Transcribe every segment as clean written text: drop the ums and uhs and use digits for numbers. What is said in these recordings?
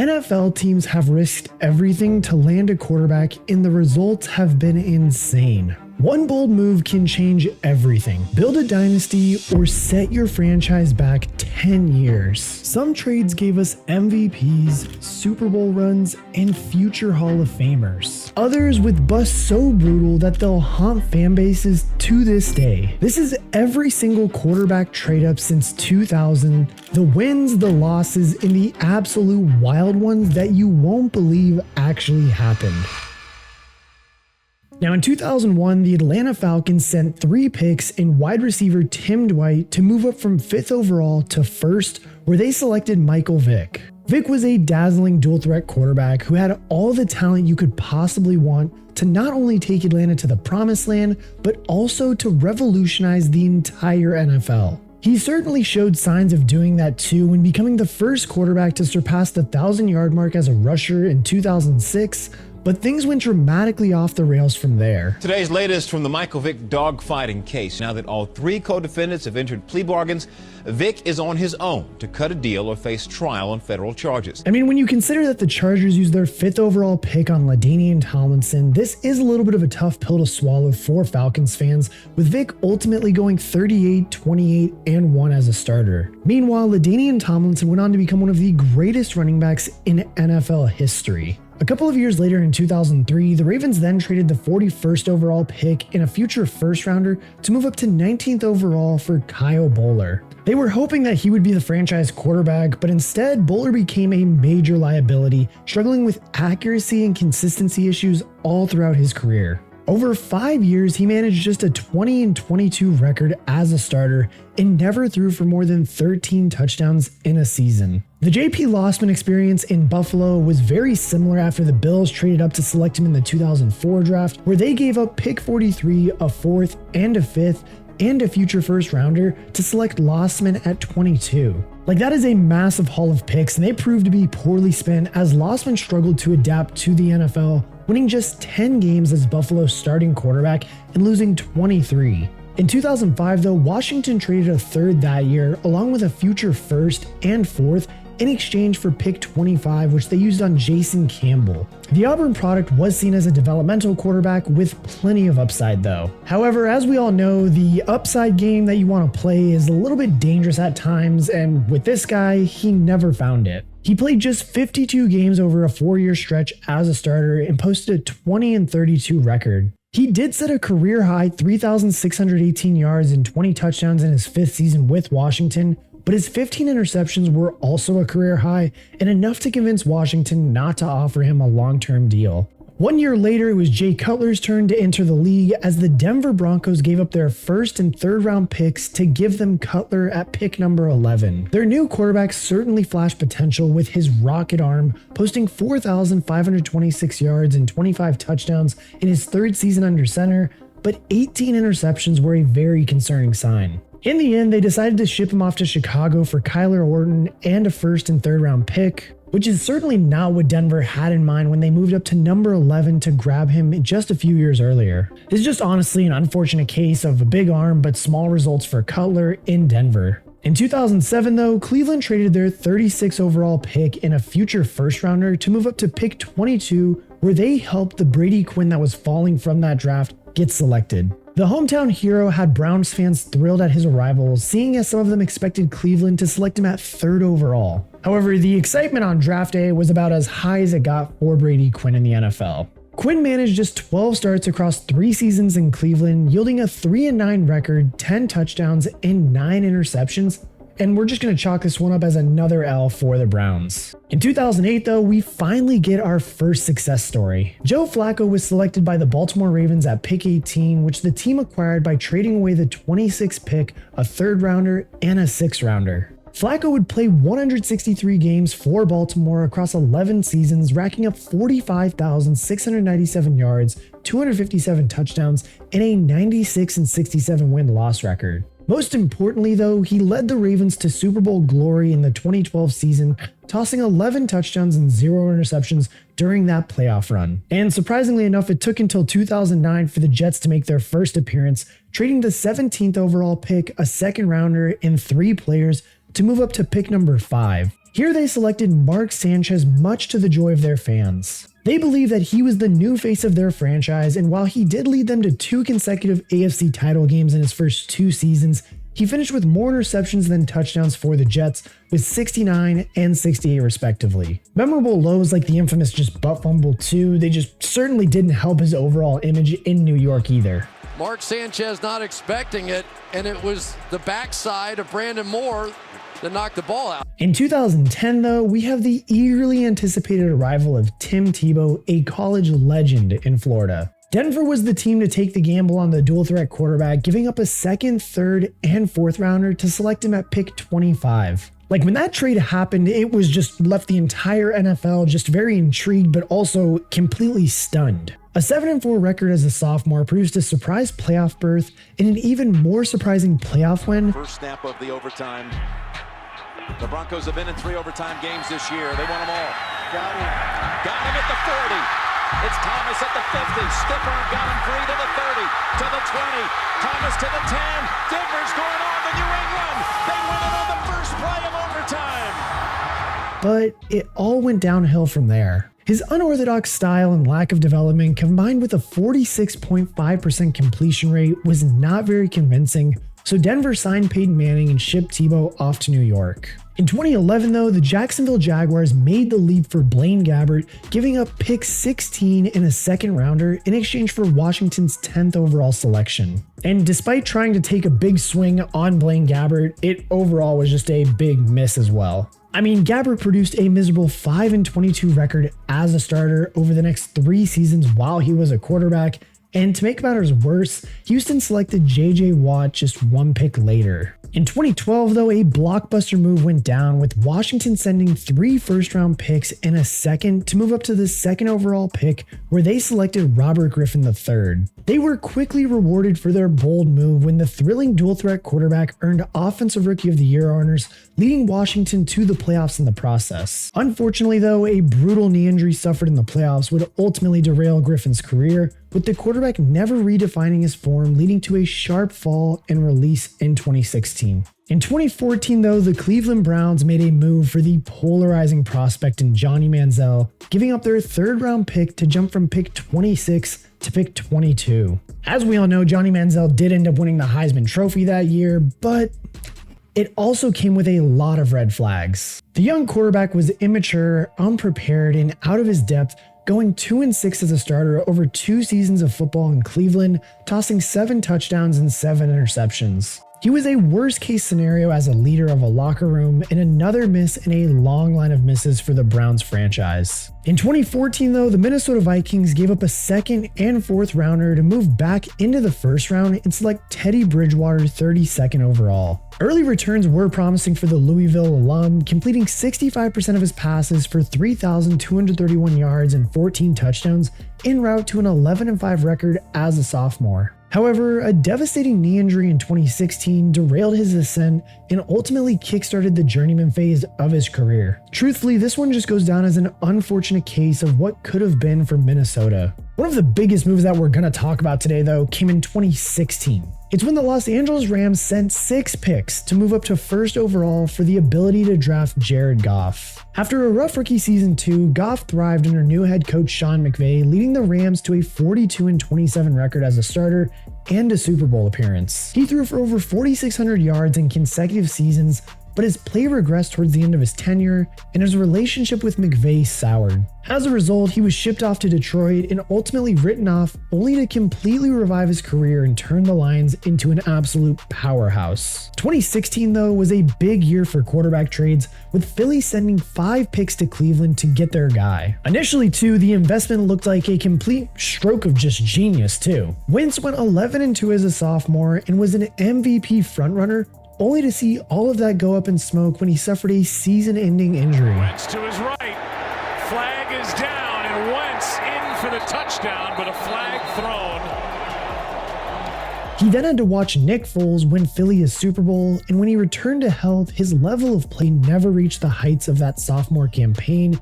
NFL teams have risked everything to land a quarterback, and the results have been insane. One bold move can change everything. Build a dynasty or set your franchise back 10 years. Some trades gave us MVPs, Super Bowl runs, and future Hall of Famers. Others with busts so brutal that they'll haunt fan bases to this day. This is every single quarterback trade up since 2000. The wins, the losses, and the absolute wild ones that you won't believe actually happened. Now in 2001, the Atlanta Falcons sent 3 picks in wide receiver Tim Dwight to move up from 5th overall to 1st, where they selected Michael Vick. Vick was a dazzling dual threat quarterback who had all the talent you could possibly want to not only take Atlanta to the promised land, but also to revolutionize the entire NFL. He certainly showed signs of doing that too when becoming the first quarterback to surpass the 1,000-yard mark as a rusher in 2006, but things went dramatically off the rails from there. Today's latest from the Michael Vick dogfighting case. Now that all 3 co-defendants have entered plea bargains, Vick is on his own to cut a deal or face trial on federal charges. I mean, when you consider that the Chargers used their 5th overall pick on LaDainian Tomlinson, this is a little bit of a tough pill to swallow for Falcons fans, with Vick ultimately going 38, 28, and 1 as a starter. Meanwhile, LaDainian Tomlinson went on to become one of the greatest running backs in NFL history. A couple of years later in 2003, the Ravens then traded the 41st overall pick in a future first rounder to move up to 19th overall for Kyle Boller. They were hoping that he would be the franchise quarterback, but instead Boller became a major liability, struggling with accuracy and consistency issues all throughout his career. Over 5 years, he managed just a 20-22 record as a starter and never threw for more than 13 touchdowns in a season. The JP Lossman experience in Buffalo was very similar after the Bills traded up to select him in the 2004 draft, where they gave up pick 43, a 4th, and a 5th, and a future first rounder to select Lossman at 22. Like, that is a massive haul of picks, and they proved to be poorly spent as Lossman struggled to adapt to the NFL, winning just 10 games as Buffalo's starting quarterback and losing 23. In 2005 though, Washington traded a 3rd that year along with a future 1st and 4th in exchange for pick 25, which they used on Jason Campbell. The Auburn product was seen as a developmental quarterback with plenty of upside though. However, as we all know, the upside game that you want to play is a little bit dangerous at times, and with this guy, he never found it. He played just 52 games over a 4-year stretch as a starter and posted a 20-32 record. He did set a career-high 3,618 yards and 20 touchdowns in his 5th season with Washington, but his 15 interceptions were also a career high and enough to convince Washington not to offer him a long-term deal. 1 year later, it was Jay Cutler's turn to enter the league as the Denver Broncos gave up their 1st and 3rd round picks to give them Cutler at pick number 11. Their new quarterback certainly flashed potential with his rocket arm, posting 4,526 yards and 25 touchdowns in his 3rd season under center, but 18 interceptions were a very concerning sign. In the end, they decided to ship him off to Chicago for Kyler Orton and a 1st and 3rd round pick, which is certainly not what Denver had in mind when they moved up to number 11 to grab him just a few years earlier. This is just honestly an unfortunate case of a big arm but small results for Cutler in Denver. In 2007 though, Cleveland traded their 36 overall pick in a future first rounder to move up to pick 22, where they helped the Brady Quinn that was falling from that draft get selected. The hometown hero had Browns fans thrilled at his arrival, seeing as some of them expected Cleveland to select him at 3rd overall. However, the excitement on draft day was about as high as it got for Brady Quinn in the NFL. Quinn managed just 12 starts across 3 seasons in Cleveland, yielding a 3-9 record, 10 touchdowns, and 9 interceptions, and we're just going to chalk this one up as another L for the Browns. In 2008 though, we finally get our first success story. Joe Flacco was selected by the Baltimore Ravens at pick 18, which the team acquired by trading away the 26th pick, a 3rd rounder, and a 6th rounder. Flacco would play 163 games for Baltimore across 11 seasons, racking up 45,697 yards, 257 touchdowns, and a 96-67 win-loss record. Most importantly though, he led the Ravens to Super Bowl glory in the 2012 season, tossing 11 touchdowns and 0 interceptions during that playoff run. And surprisingly enough, it took until 2009 for the Jets to make their first appearance, trading the 17th overall pick, a 2nd rounder, and 3 players to move up to pick number 5. Here they selected Mark Sanchez, much to the joy of their fans. They believe that he was the new face of their franchise, and while he did lead them to 2 consecutive AFC title games in his first 2 seasons, he finished with more interceptions than touchdowns for the Jets, with 69 and 68 respectively. Memorable lows like the infamous just butt fumble too, they just certainly didn't help his overall image in New York either. Mark Sanchez not expecting it, and it was the backside of Brandon Moore that knocked the ball out. In 2010 though, we have the eagerly anticipated arrival of Tim Tebow, a college legend in Florida. Denver was the team to take the gamble on the dual threat quarterback, giving up a 2nd, 3rd, and 4th rounder to select him at pick 25. Like when that trade happened, it was just left the entire NFL just very intrigued, but also completely stunned. A 7-4 record as a sophomore produced a surprise playoff berth and an even more surprising playoff win. First snap of the overtime. The Broncos have been in 3 overtime games this year. They won them all. Got him at the 40. It's Thomas at the 50. Skipper got him free to the 30, to the 20. Thomas to the 10. Denver's going on to New England. They win it on the first play of overtime. But it all went downhill from there. His unorthodox style and lack of development combined with a 46.5% completion rate was not very convincing, so Denver signed Peyton Manning and shipped Tebow off to New York. In 2011 though, the Jacksonville Jaguars made the leap for Blaine Gabbert, giving up pick 16 in a 2nd rounder in exchange for Washington's 10th overall selection. And despite trying to take a big swing on Blaine Gabbert, it overall was just a big miss as well. I mean, Gabbert produced a miserable 5-22 record as a starter over the next 3 seasons while he was a quarterback, and to make matters worse, Houston selected JJ Watt just 1 pick later. In 2012 though, a blockbuster move went down with Washington sending 3 first-round picks and a 2nd to move up to the 2nd overall pick where they selected Robert Griffin III. They were quickly rewarded for their bold move when the thrilling dual-threat quarterback earned Offensive Rookie of the Year honors, leading Washington to the playoffs in the process. Unfortunately though, a brutal knee injury suffered in the playoffs would ultimately derail Griffin's career, with the quarterback never redefining his form, leading to a sharp fall and release in 2016. In 2014 though, the Cleveland Browns made a move for the polarizing prospect in Johnny Manziel, giving up their 3rd round pick to jump from pick 26 to pick 22. As we all know, Johnny Manziel did end up winning the Heisman Trophy that year, but it also came with a lot of red flags. The young quarterback was immature, unprepared, and out of his depth, going 2-6 as a starter over 2 seasons of football in Cleveland, tossing 7 touchdowns and 7 interceptions. He was a worst-case scenario as a leader of a locker room and another miss in a long line of misses for the Browns franchise. In 2014 though, the Minnesota Vikings gave up a 2nd and 4th rounder to move back into the 1st round and select Teddy Bridgewater 32nd overall. Early returns were promising for the Louisville alum, completing 65% of his passes for 3,231 yards and 14 touchdowns en route to an 11-5 record as a sophomore. However, a devastating knee injury in 2016 derailed his ascent and ultimately kickstarted the journeyman phase of his career. Truthfully, this one just goes down as an unfortunate case of what could have been for Minnesota. One of the biggest moves that we're going to talk about today, though, came in 2016. It's when the Los Angeles Rams sent 6 picks to move up to 1st overall for the ability to draft Jared Goff. After a rough rookie season 2, Goff thrived under new head coach Sean McVay, leading the Rams to a 42-27 record as a starter and a Super Bowl appearance. He threw for over 4,600 yards in consecutive seasons, but his play regressed towards the end of his tenure, and his relationship with McVay soured. As a result, he was shipped off to Detroit and ultimately written off, only to completely revive his career and turn the Lions into an absolute powerhouse. 2016, though, was a big year for quarterback trades, with Philly sending 5 picks to Cleveland to get their guy. Initially, too, the investment looked like a complete stroke of just genius, too. Wentz went 11-2 as a sophomore and was an MVP frontrunner, only to see all of that go up in smoke when he suffered a season-ending injury. Wentz to his right. Flag is down, and Wentz in for the touchdown, but a flag thrown. He then had to watch Nick Foles win Philly a Super Bowl, and when he returned to health, his level of play never reached the heights of that sophomore campaign,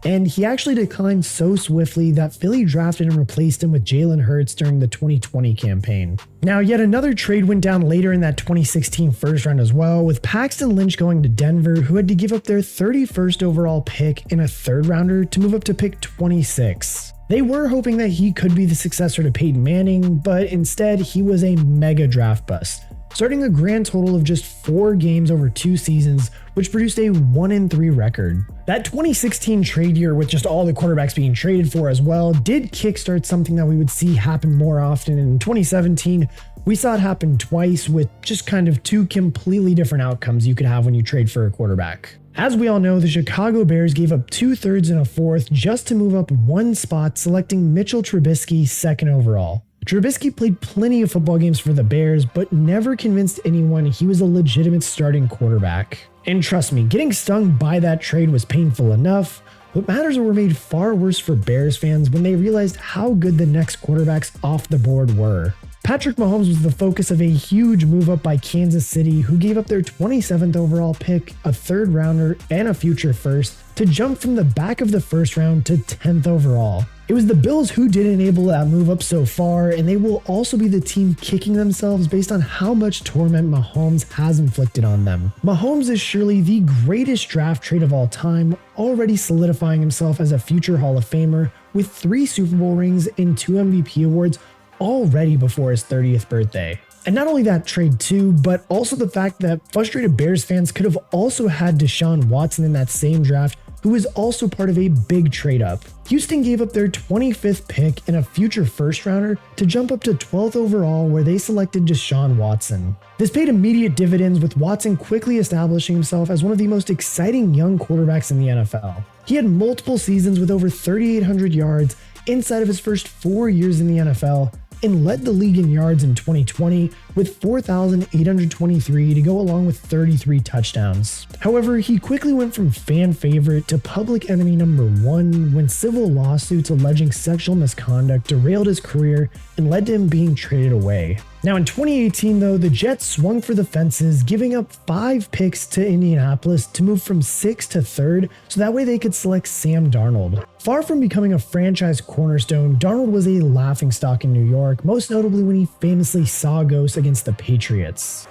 And he actually declined so swiftly that Philly drafted and replaced him with Jalen Hurts during the 2020 campaign. Now, yet another trade went down later in that 2016 first round as well, with Paxton Lynch going to Denver, who had to give up their 31st overall pick and a third rounder to move up to pick 26. They were hoping that he could be the successor to Peyton Manning, but instead he was a mega draft bust, starting a grand total of just 4 games over 2 seasons, which produced a 1-3 record. That 2016 trade year, with just all the quarterbacks being traded for as well, did kickstart something that we would see happen more often. In 2017, we saw it happen twice, with just kind of 2 completely different outcomes you could have when you trade for a quarterback. As we all know, the Chicago Bears gave up 2/3 and a 4th just to move up 1 spot, selecting Mitchell Trubisky 2nd overall. Trubisky played plenty of football games for the Bears, but never convinced anyone he was a legitimate starting quarterback. And trust me, getting stung by that trade was painful enough, but matters were made far worse for Bears fans when they realized how good the next quarterbacks off the board were. Patrick Mahomes was the focus of a huge move up by Kansas City, who gave up their 27th overall pick, a third rounder, and a future first to jump from the back of the first round to 10th overall. It was the Bills who did enable that move up so far, and they will also be the team kicking themselves based on how much torment Mahomes has inflicted on them. Mahomes is surely the greatest draft trade of all time, already solidifying himself as a future Hall of Famer with 3 Super Bowl rings and 2 MVP awards already before his 30th birthday. And not only that trade too, but also the fact that frustrated Bears fans could have also had Deshaun Watson in that same draft, who is also part of a big trade up. Houston gave up their 25th pick and a future first rounder to jump up to 12th overall, where they selected Deshaun Watson. This paid immediate dividends, with Watson quickly establishing himself as one of the most exciting young quarterbacks in the NFL. He had multiple seasons with over 3,800 yards inside of his first 4 years in the NFL, and led the league in yards in 2020 with 4,823 to go along with 33 touchdowns. However, he quickly went from fan favorite to public enemy number 1 when civil lawsuits alleging sexual misconduct derailed his career and led to him being traded away. Now in 2018 though, the Jets swung for the fences, giving up 5 picks to Indianapolis to move from 6th to 3rd, so that way they could select Sam Darnold. Far from becoming a franchise cornerstone, Darnold was a laughingstock in New York, most notably when he famously saw ghosts against the Patriots.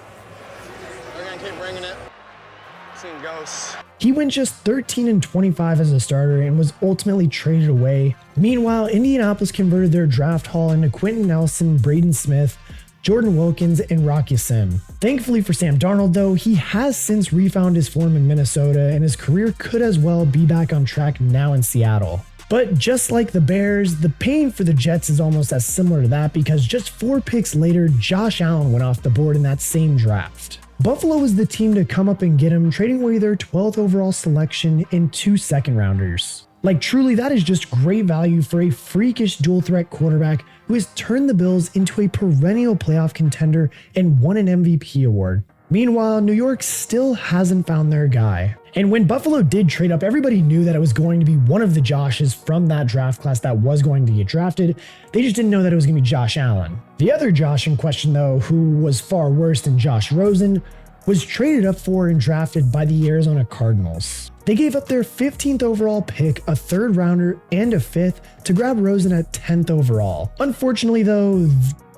We're gonna keep bringing it. Seeing ghosts. He went just 13-25 as a starter and was ultimately traded away. Meanwhile, Indianapolis converted their draft haul into Quentin Nelson, Braden Smith, Jordan Wilkins, and Rock Ya-Sin. Thankfully for Sam Darnold though, he has since refound his form in Minnesota, and his career could as well be back on track now in Seattle. But just like the Bears, the pain for the Jets is almost as similar to that, because just 4 picks later, Josh Allen went off the board in that same draft. Buffalo was the team to come up and get him, trading away their 12th overall selection and 2 second-rounders. Like truly, that is just great value for a freakish dual-threat quarterback who has turned the Bills into a perennial playoff contender and won an MVP award. Meanwhile, New York still hasn't found their guy. And when Buffalo did trade up, everybody knew that it was going to be one of the Joshes from that draft class that was going to get drafted. They just didn't know that it was going to be Josh Allen. The other Josh in question though, who was far worse than Josh Rosen, was traded up for and drafted by the Arizona Cardinals. They gave up their 15th overall pick, a third rounder, and a 5th to grab Rosen at 10th overall. Unfortunately though,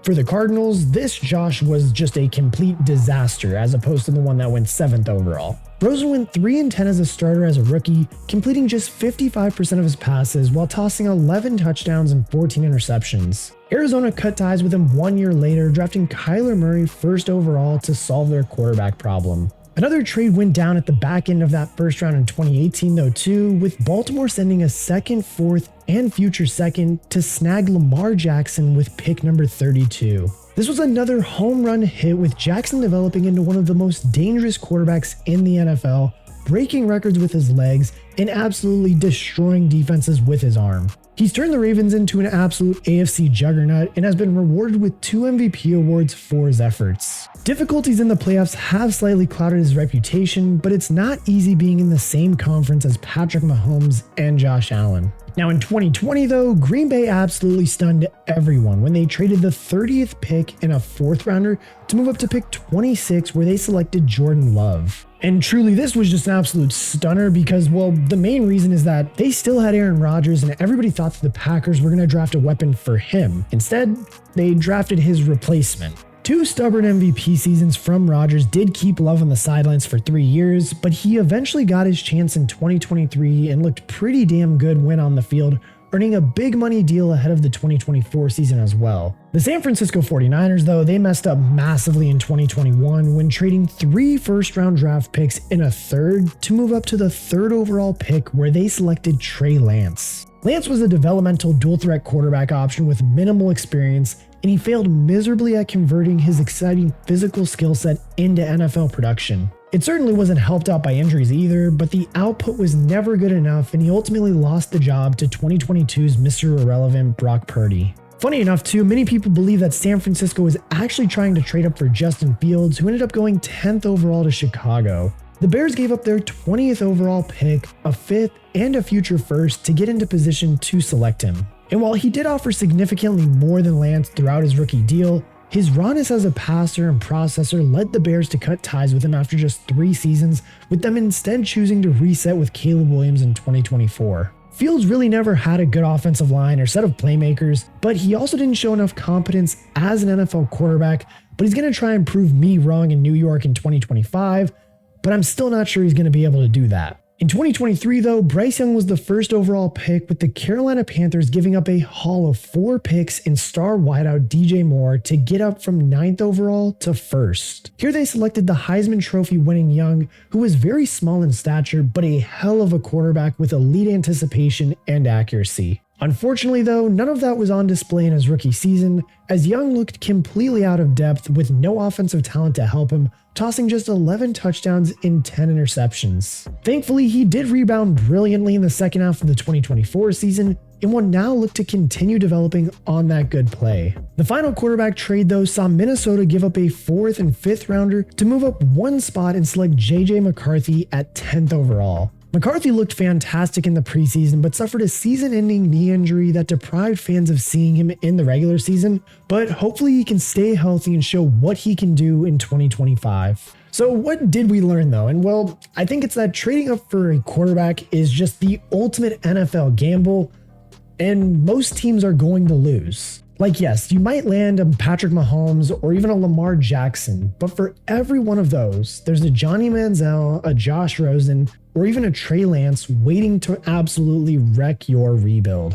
for the Cardinals, this Josh was just a complete disaster as opposed to the one that went 7th overall. Rosen went 3-10 as a starter as a rookie, completing just 55% of his passes while tossing 11 touchdowns and 14 interceptions. Arizona cut ties with him 1 year later, drafting Kyler Murray 1st overall to solve their quarterback problem. Another trade went down at the back end of that first round in 2018 though too, with Baltimore sending a 2nd, 4th, and future 2nd to snag Lamar Jackson with pick number 32. This was another home run hit, with Jackson developing into one of the most dangerous quarterbacks in the NFL, breaking records with his legs and absolutely destroying defenses with his arm. He's turned the Ravens into an absolute AFC juggernaut and has been rewarded with 2 MVP awards for his efforts. Difficulties in the playoffs have slightly clouded his reputation, but it's not easy being in the same conference as Patrick Mahomes and Josh Allen. Now in 2020 though, Green Bay absolutely stunned everyone when they traded the 30th pick and a 4th rounder to move up to pick 26, where they selected Jordan Love. And truly, this was just an absolute stunner because, well, the main reason is that they still had Aaron Rodgers and everybody thought that the Packers were going to draft a weapon for him. Instead, they drafted his replacement. 2 stubborn MVP seasons from Rodgers did keep Love on the sidelines for 3 years, but he eventually got his chance in 2023 and looked pretty damn good when on the field, earning a big money deal ahead of the 2024 season as well. The San Francisco 49ers, though, they messed up massively in 2021 when trading 3 first-round draft picks in a third to move up to the 3rd overall pick where they selected Trey Lance. Lance was a developmental dual-threat quarterback option with minimal experience, and he failed miserably at converting his exciting physical skill set into NFL production. It certainly wasn't helped out by injuries either, but the output was never good enough and he ultimately lost the job to 2022's Mr. Irrelevant Brock Purdy. Funny enough too, many people believe that San Francisco was actually trying to trade up for Justin Fields, who ended up going 10th overall to Chicago. The Bears gave up their 20th overall pick, a 5th, and a future first to get into position to select him. And while he did offer significantly more than Lance throughout his rookie deal, his rawness as a passer and processor led the Bears to cut ties with him after just 3 seasons, with them instead choosing to reset with Caleb Williams in 2024. Fields really never had a good offensive line or set of playmakers, but he also didn't show enough competence as an NFL quarterback, but he's going to try and prove me wrong in New York in 2025, but I'm still not sure he's going to be able to do that. In 2023, though, Bryce Young was the 1st overall pick, with the Carolina Panthers giving up a haul of 4 picks in star wideout DJ Moore to get up from 9th overall to 1st. Here they selected the Heisman Trophy winning Young, who was very small in stature, but a hell of a quarterback with elite anticipation and accuracy. Unfortunately, though, none of that was on display in his rookie season, as Young looked completely out of depth with no offensive talent to help him, tossing just 11 touchdowns in 10 interceptions. Thankfully, he did rebound brilliantly in the second half of the 2024 season, and will now look to continue developing on that good play. The final quarterback trade, though, saw Minnesota give up a 4th and 5th rounder to move up 1 spot and select JJ McCarthy at 10th overall. McCarthy looked fantastic in the preseason, but suffered a season-ending knee injury that deprived fans of seeing him in the regular season, but hopefully he can stay healthy and show what he can do in 2025. So what did we learn though? And well, I think it's that trading up for a quarterback is just the ultimate NFL gamble, and most teams are going to lose. Like, yes, you might land a Patrick Mahomes or even a Lamar Jackson, but for every one of those, there's a Johnny Manziel, a Josh Rosen, or even a Trey Lance waiting to absolutely wreck your rebuild.